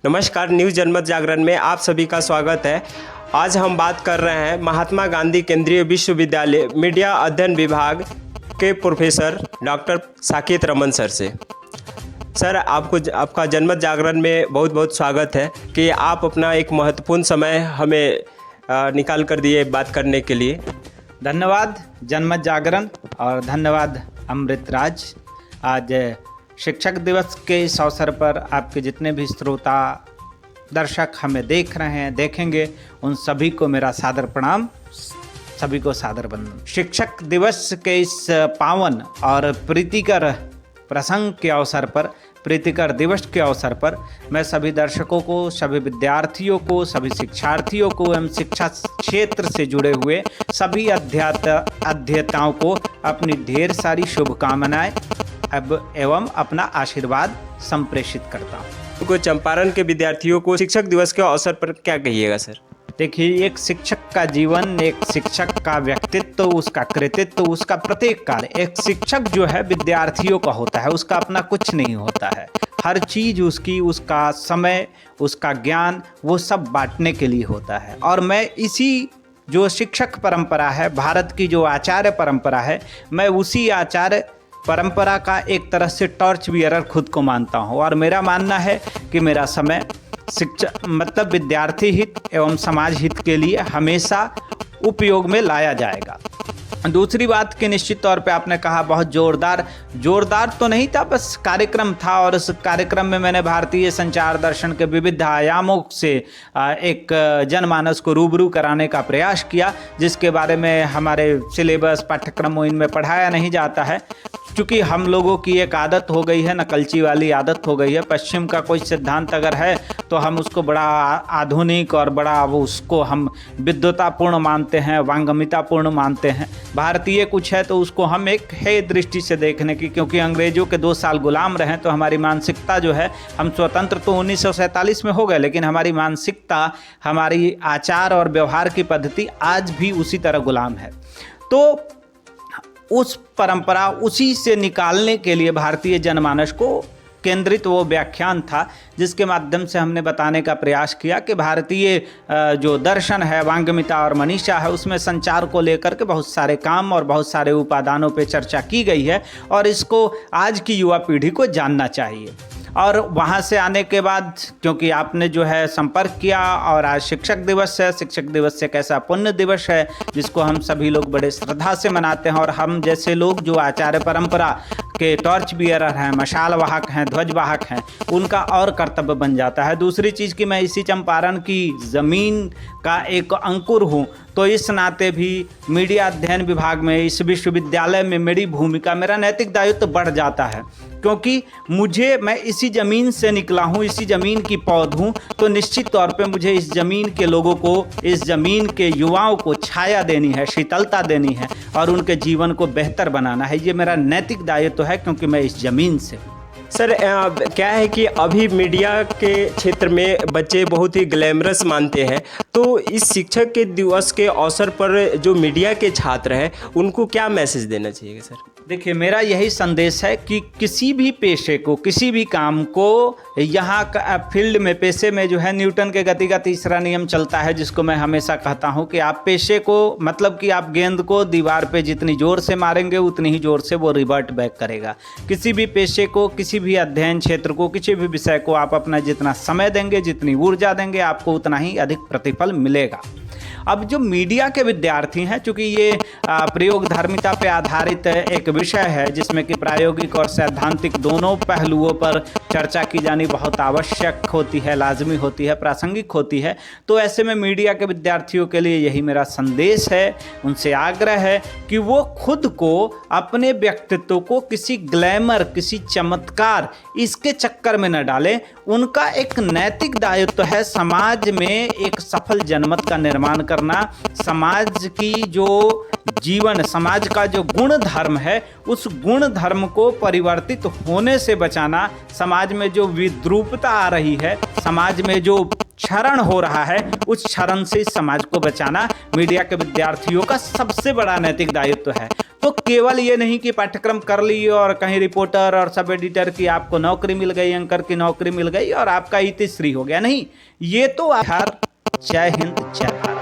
नमस्कार, न्यूज़ जनमत जागरण में आप सभी का स्वागत है। आज हम बात कर रहे हैं महात्मा गांधी केंद्रीय विश्वविद्यालय मीडिया अध्ययन विभाग के professor doctor Saket Raman sir से। सर, आपका जनमत जागरण में बहुत बहुत स्वागत है कि आप अपना एक महत्वपूर्ण समय हमें निकाल कर दिए बात करने के लिए। धन्यवाद जनमत जागरण और धन्यवाद अमृतराज। आज शिक्षक दिवस के इस अवसर पर आपके जितने भी श्रोता दर्शक हमें देख रहे हैं, देखेंगे, उन सभी को मेरा सादर प्रणाम, सभी को सादर वंदन। शिक्षक दिवस के इस पावन और प्रीतिकर प्रसंग के अवसर पर, प्रीतिकर दिवस के अवसर पर मैं सभी दर्शकों को, सभी विद्यार्थियों को, सभी शिक्षार्थियों को एवं शिक्षा क्षेत्र से जुड़े हुए सभी अध्येताओं को अपनी ढेर सारी शुभकामनाएं एवं अपना आशीर्वाद संप्रेषित करता हूँ। तो चंपारण के विद्यार्थियों को शिक्षक दिवस के अवसर पर क्या कहिएगा सर? देखिए, एक शिक्षक का जीवन, एक शिक्षक का व्यक्तित्व, उसका कृतित्व, उसका प्रत्येक कार्य, एक शिक्षक जो है विद्यार्थियों का होता है, उसका अपना कुछ नहीं होता है। हर चीज़ उसकी, उसका समय, उसका ज्ञान, वो सब बांटने के लिए होता है। और मैं इसी जो शिक्षक परंपरा है, भारत की जो आचार्य परंपरा है, मैं उसी आचार्य परंपरा का एक तरह से टॉर्च बियरर खुद को मानता हूँ। और मेरा मानना है कि मेरा समय शिक्षा मतलब विद्यार्थी हित एवं समाज हित के लिए हमेशा उपयोग में लाया जाएगा। दूसरी बात कि निश्चित तौर पे आपने कहा बहुत जोरदार तो नहीं था, बस कार्यक्रम था। और उस कार्यक्रम में मैंने भारतीय संचार दर्शन के विविध आयामों से एक जनमानस को रूबरू कराने का प्रयास किया, जिसके बारे में हमारे सिलेबस पाठ्यक्रमों इनमें पढ़ाया नहीं जाता है। क्योंकि हम लोगों की एक आदत हो गई है, नकलची वाली आदत हो गई है। पश्चिम का कोई सिद्धांत अगर है तो हम उसको बड़ा आधुनिक और बड़ा उसको हम विद्वतापूर्ण मानते हैं, वांगमितापूर्ण मानते हैं। भारतीय कुछ है तो उसको हम एक है दृष्टि से देखने की, क्योंकि अंग्रेजों के 2 साल गुलाम रहे तो हमारी मानसिकता जो है, हम स्वतंत्र तो 1947 में हो गए, लेकिन हमारी मानसिकता, हमारी आचार और व्यवहार की पद्धति आज भी उसी तरह गुलाम है। तो उस परंपरा, उसी से निकालने के लिए भारतीय जनमानस को केंद्रित वो व्याख्यान था, जिसके माध्यम से हमने बताने का प्रयास किया कि भारतीय जो दर्शन है, वांगमिता और मनीषा है, उसमें संचार को लेकर के बहुत सारे काम और बहुत सारे उपादानों पे चर्चा की गई है और इसको आज की युवा पीढ़ी को जानना चाहिए। और वहाँ से आने के बाद, क्योंकि आपने जो है संपर्क किया और आज शिक्षक दिवस है, शिक्षक दिवस से कैसा पुण्य दिवस है जिसको हम सभी लोग बड़े श्रद्धा से मनाते हैं। और हम जैसे लोग जो आचार्य परंपरा के टॉर्च बियरर हैं, मशाल वाहक हैं, ध्वज वाहक हैं, उनका और कर्तव्य बन जाता है। दूसरी चीज़ कि मैं इसी चंपारण की ज़मीन का एक अंकुर हूँ, तो इस नाते भी मीडिया अध्ययन विभाग में, इस विश्वविद्यालय में मेरी भूमिका, मेरा नैतिक दायित्व बढ़ जाता है। क्योंकि मैं इसी ज़मीन से निकला हूँ, इसी ज़मीन की पौध हूँ, तो निश्चित तौर पे मुझे इस ज़मीन के लोगों को, इस ज़मीन के युवाओं को छाया देनी है, शीतलता देनी है और उनके जीवन को बेहतर बनाना है। ये मेरा नैतिक दायित्व है, क्योंकि मैं इस ज़मीन से हूँ। सर, क्या है कि अभी मीडिया के क्षेत्र में बच्चे बहुत ही ग्लैमरस मानते हैं, तो इस शिक्षक के दिवस के अवसर पर जो मीडिया के छात्र हैं उनको क्या मैसेज देना चाहिए सर? देखिए, मेरा यही संदेश है कि किसी भी पेशे को, किसी भी काम को, यहाँ फील्ड में, पेशे में जो है न्यूटन के गति का तीसरा नियम चलता है, जिसको मैं हमेशा कहता हूँ कि आप पेशे को, मतलब कि आप गेंद को दीवार पे जितनी ज़ोर से मारेंगे उतनी ही ज़ोर से वो रिवर्ट बैक करेगा। किसी भी पेशे को, किसी भी अध्ययन क्षेत्र को, किसी भी विषय को आप अपना जितना समय देंगे, जितनी ऊर्जा देंगे, आपको उतना ही अधिक प्रतिफल मिलेगा। अब जो मीडिया के विद्यार्थी हैं, चूँकि ये प्रयोगधर्मिता पे आधारित एक विषय है जिसमें कि प्रायोगिक और सैद्धांतिक दोनों पहलुओं पर चर्चा की जानी बहुत आवश्यक होती है, लाजमी होती है, प्रासंगिक होती है। तो ऐसे में मीडिया के विद्यार्थियों के लिए यही मेरा संदेश है, उनसे आग्रह है कि वो खुद को, अपने व्यक्तित्व को किसी ग्लैमर, किसी चमत्कार, इसके चक्कर में न डालें। उनका एक नैतिक दायित्व है समाज में एक सफल जनमत का निर्माण करना, समाज की जो जीवन, समाज का जो गुण धर्म है, उस गुण धर्म को परिवर्तित होने से बचाना, समाज में जो विद्रूपता आ रही है, समाज में जो क्षरण हो रहा है, उस क्षरण से समाज को बचाना मीडिया के विद्यार्थियों का सबसे बड़ा नैतिक दायित्व है। तो केवल ये नहीं कि पाठ्यक्रम कर ली और कहीं रिपोर्टर और सब एडिटर की आपको नौकरी मिल गई, एंकर की नौकरी मिल गई और आपका इतिश्री हो गया, नहीं, ये तो हर जय हिंद जय भारत।